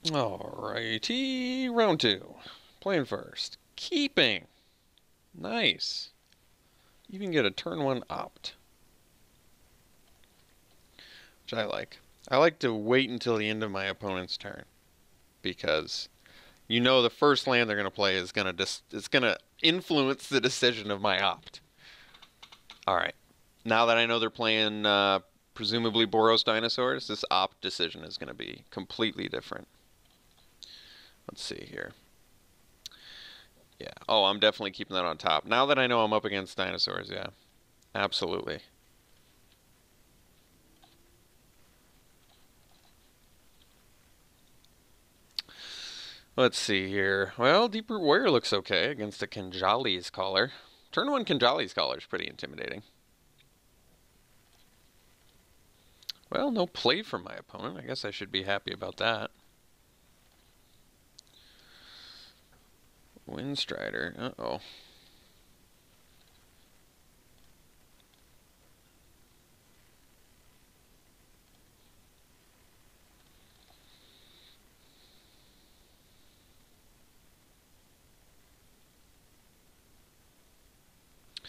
Alrighty, round two. Playing first. Keeping. Nice. Even get a turn one opt, which I like. I like to wait until the end of my opponent's turn because you know the first land they're gonna play is gonna influence the decision of my opt. All right. Now that I know they're playing presumably Boros dinosaurs, this opt decision is gonna be completely different. Let's see here. Yeah. Oh, I'm definitely keeping that on top. Now that I know I'm up against dinosaurs, yeah. Absolutely. Let's see here. Well, Deeproot Warrior looks okay against a Kinjali's Caller. Turn 1 Kinjali's Caller is pretty intimidating. Well, no play from my opponent. I guess I should be happy about that. Windstrider. Uh-oh. I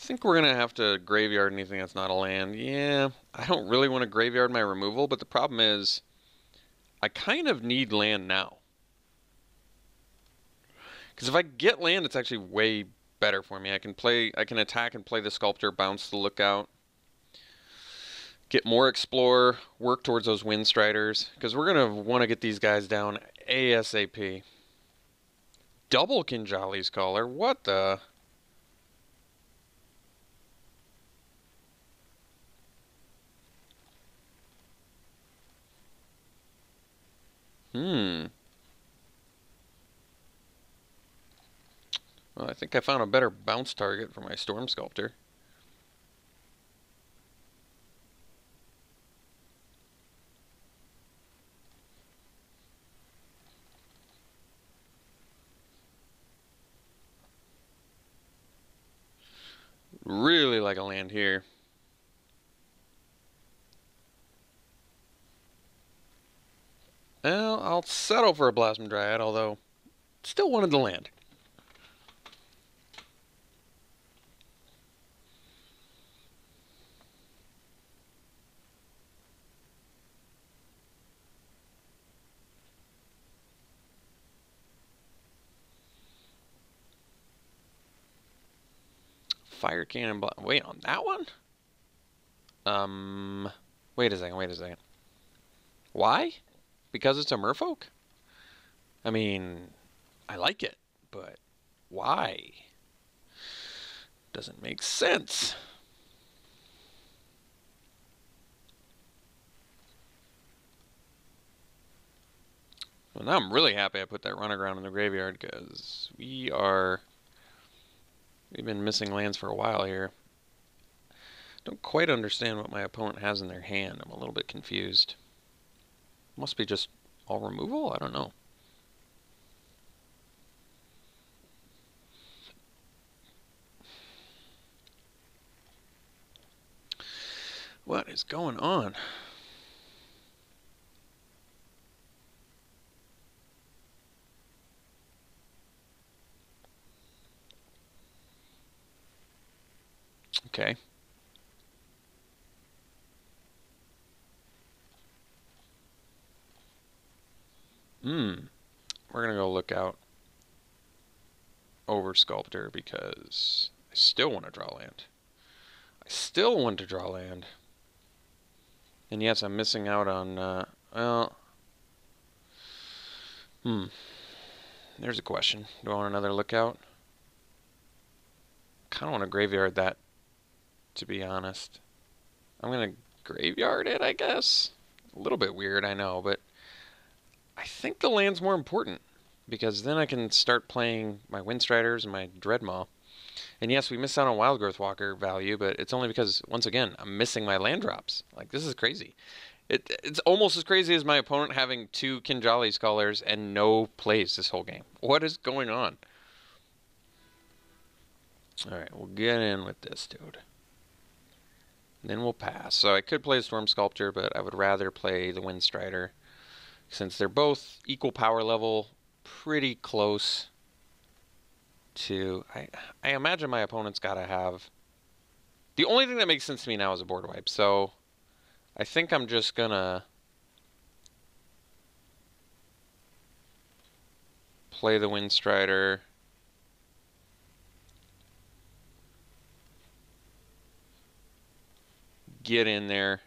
think we're going to have to graveyard anything that's not a land. Yeah, I don't really want to graveyard my removal, but the problem is I kind of need land now. Because if I get land, it's actually way better for me. I can attack and play the Sculptor, bounce the Lookout, get more Explore, work towards those Windstriders, because we're going to want to get these guys down ASAP. Double Kinjali's Caller? What the... Well, I think I found a better bounce target for my Storm Sculptor. Really like a land here. Well, I'll settle for a Blossom Dryad, although still wanted the land. Fire Cannon... Wait, on that one? Wait a second. Why? Because it's a merfolk? I mean, I like it, but why? Doesn't make sense. Well, now I'm really happy I put that Runaground in the graveyard because we've been missing lands for a while here. Don't quite understand what my opponent has in their hand. I'm a little bit confused. Must be just all removal? I don't know. What is going on? Okay. We're gonna go look out over Sculptor because I still want to draw land. I still want to draw land. And yes, I'm missing out on, well... There's a question. Do I want another Lookout? Kind of want to graveyard that, to be honest. I'm gonna graveyard it, I guess? A little bit weird, I know, but I think the land's more important because then I can start playing my Windstriders and my Dreadmaw. And yes, we missed out on Wildgrowth Walker value, but it's only because, once again, I'm missing my land drops. Like, this is crazy. It's almost as crazy as my opponent having 2 Kinjali's Callers and no plays this whole game. What is going on? Alright, we'll get in with this, dude. And then we'll pass. So I could play Storm Sculptor, but I would rather play the Windstrider since they're both equal power level, pretty close to... I imagine my opponent's got to have... The only thing that makes sense to me now is a board wipe, so I think I'm just gonna play the Windstrider. Get in there.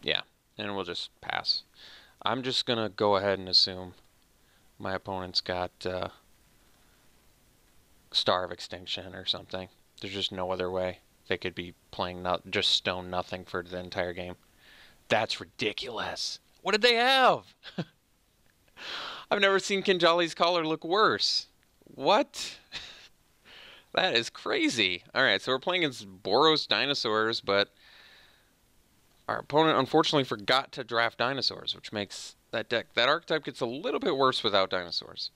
Yeah, and we'll just pass. I'm just gonna go ahead and assume my opponent's got Star of Extinction or something. There's just no other way. They could be playing just stone nothing for the entire game. That's ridiculous. What did they have? I've never seen Kinjali's Collar look worse. What? That is crazy. Alright, so we're playing against Boros Dinosaurs, but our opponent unfortunately forgot to draft dinosaurs, which makes that archetype gets a little bit worse without dinosaurs.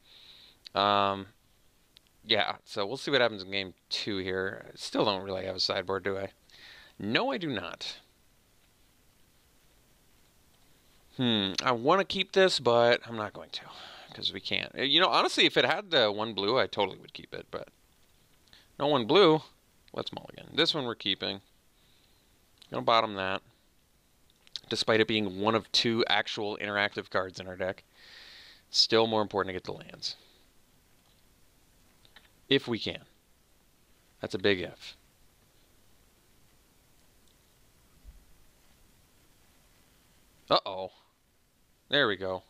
Yeah, so we'll see what happens in game 2 here. I still don't really have a sideboard, do I? No, I do not. I want to keep this, but I'm not going to, because we can't. You know, honestly, if it had one blue, I totally would keep it, but no one blue. Let's mulligan. This one we're keeping. Gonna bottom that, despite it being one of 2 actual interactive cards in our deck. Still more important to get the lands. If we can. That's a big if. Uh-oh. There we go.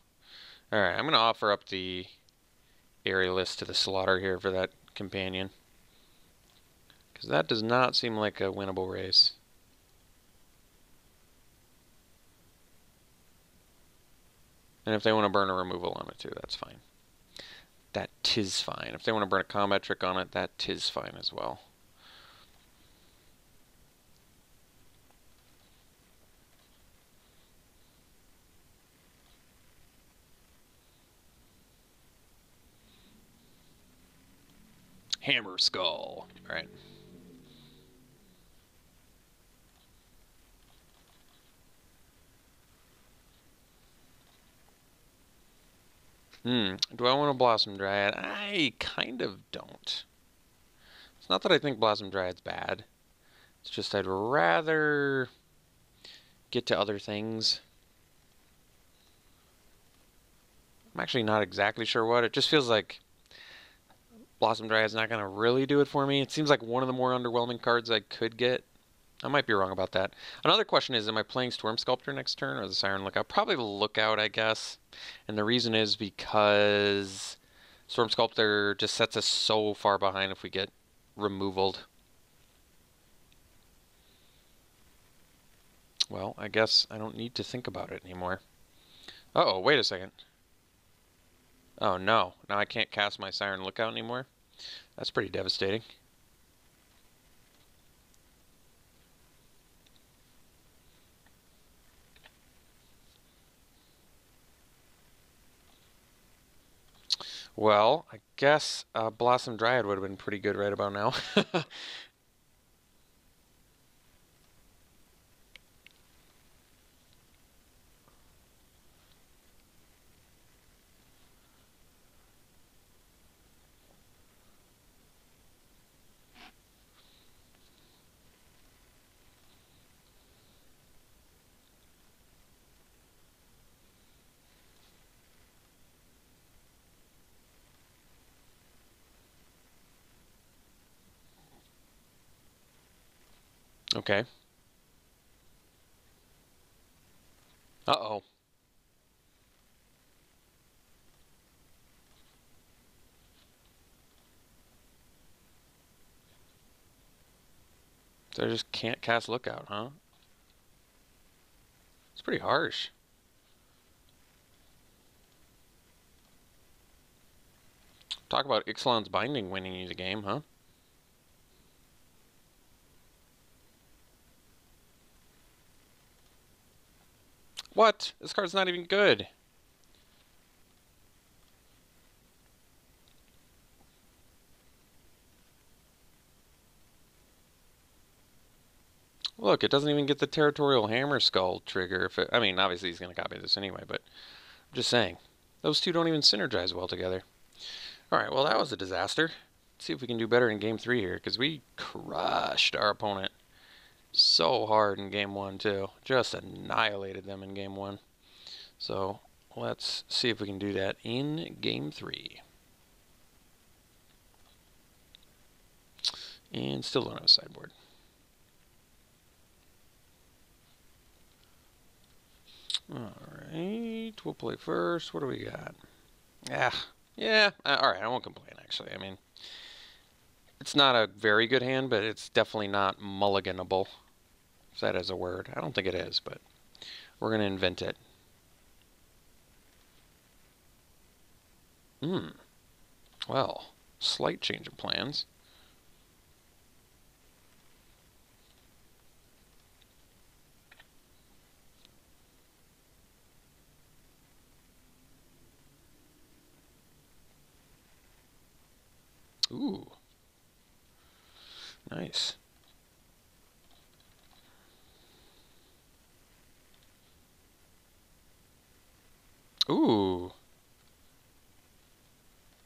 Alright, I'm going to offer up the Aerialist to the slaughter here for that companion. Because that does not seem like a winnable race. And if they want to burn a removal on it too, that's fine. That tis fine. If they want to burn a combat trick on it, that tis fine as well. Hammer Skull. All right. Do I want a Blossom Dryad? I kind of don't. It's not that I think Blossom Dryad's bad. It's just I'd rather get to other things. I'm actually not exactly sure what. It just feels like Blossom Dryad's not going to really do it for me. It seems like one of the more underwhelming cards I could get. I might be wrong about that. Another question is, am I playing Storm Sculptor next turn or the Siren Lookout? Probably the Lookout, I guess. And the reason is because Storm Sculptor just sets us so far behind if we get removaled. Well, I guess I don't need to think about it anymore. Uh-oh, wait a second. Oh, no. Now I can't cast my Siren Lookout anymore? That's pretty devastating. Well, I guess Blossom Dryad would have been pretty good right about now. Okay. Uh-oh. So I just can't cast Lookout, huh? It's pretty harsh. Talk about Ixalan's Binding winning you the game, huh? What? This card's not even good. Look, it doesn't even get the territorial hammer skull trigger. If it, I mean, obviously he's going to copy this anyway, but I'm just saying. Those two don't even synergize well together. Alright, well that was a disaster. Let's see if we can do better in game 3 here, because we crushed our opponent so hard in game 1 too. Just annihilated them in game 1. So let's see if we can do that in game 3. And still don't have a sideboard. Alright, we'll play first. What do we got? Yeah, alright, I won't complain actually. I mean, it's not a very good hand, but it's definitely not mulliganable. If that is a word. I don't think it is, but we're going to invent it. Well, slight change of plans. Ooh. Nice. Ooh.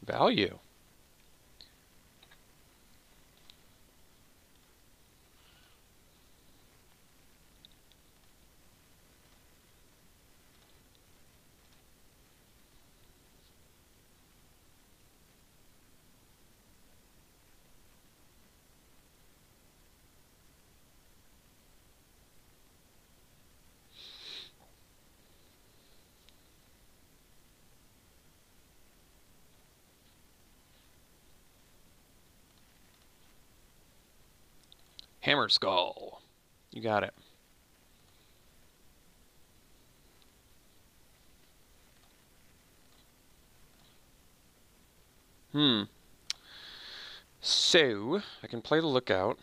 Value. Hammer Skull. You got it. So, I can play the Lookout,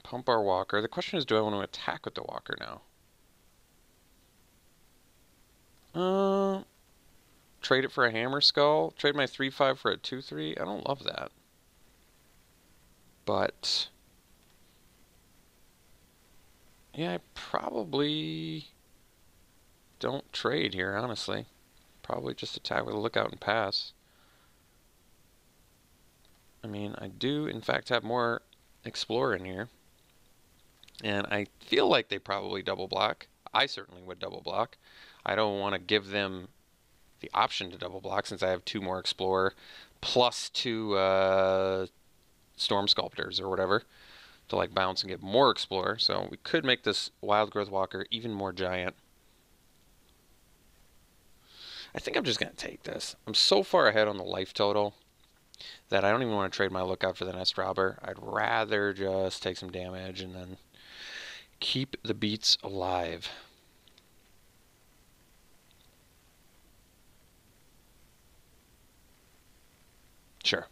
pump our Walker. The question is, do I want to attack with the Walker now? Trade it for a Hammer Skull? Trade my 3/5 for a 2/3? I don't love that. But yeah, I probably don't trade here, honestly. Probably just attack with a Lookout and pass. I mean, I do, in fact, have more Explorer in here. And I feel like they probably double block. I certainly would double block. I don't want to give them the option to double block since I have 2 more Explorer plus 2 Storm Sculptors or whatever to like bounce and get more Explorer. So we could make this Wild Growth Walker even more giant. I think I'm just going to take this. I'm so far ahead on the life total that I don't even want to trade my Lookout for the Nest Robber. I'd rather just take some damage and then keep the beats alive. Sure.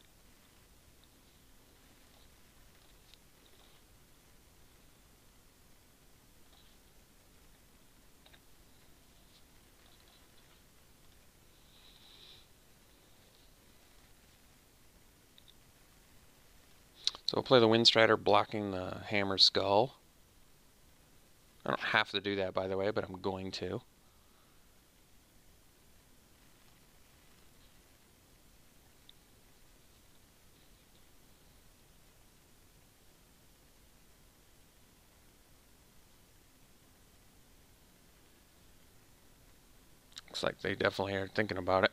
So we'll play the Windstrider blocking the Hammer Skull. I don't have to do that, by the way, but I'm going to. Looks like they definitely are thinking about it.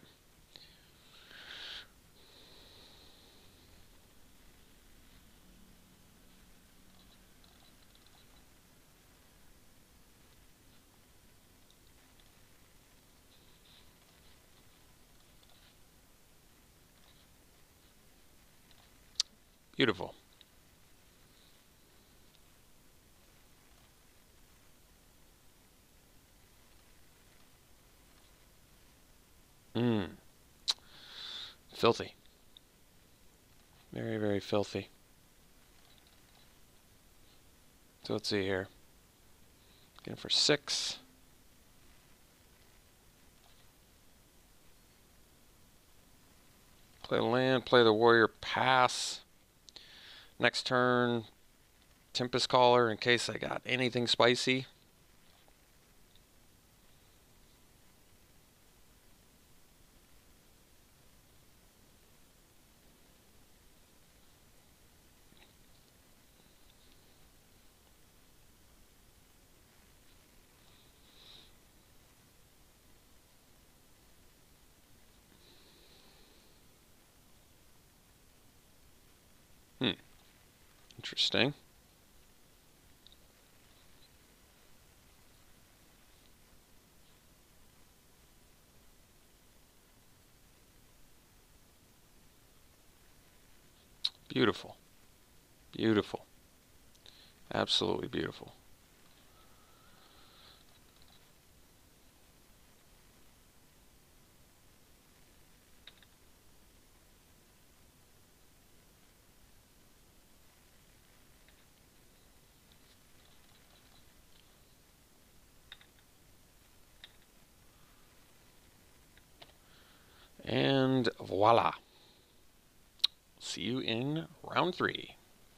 Beautiful. Filthy. Very, very filthy. So let's see here. Get it for 6. Play land, play the warrior, pass. Next turn, Tempest Caller in case I got anything spicy. Interesting. Beautiful. Beautiful. Absolutely beautiful. And voila. See you in round 3.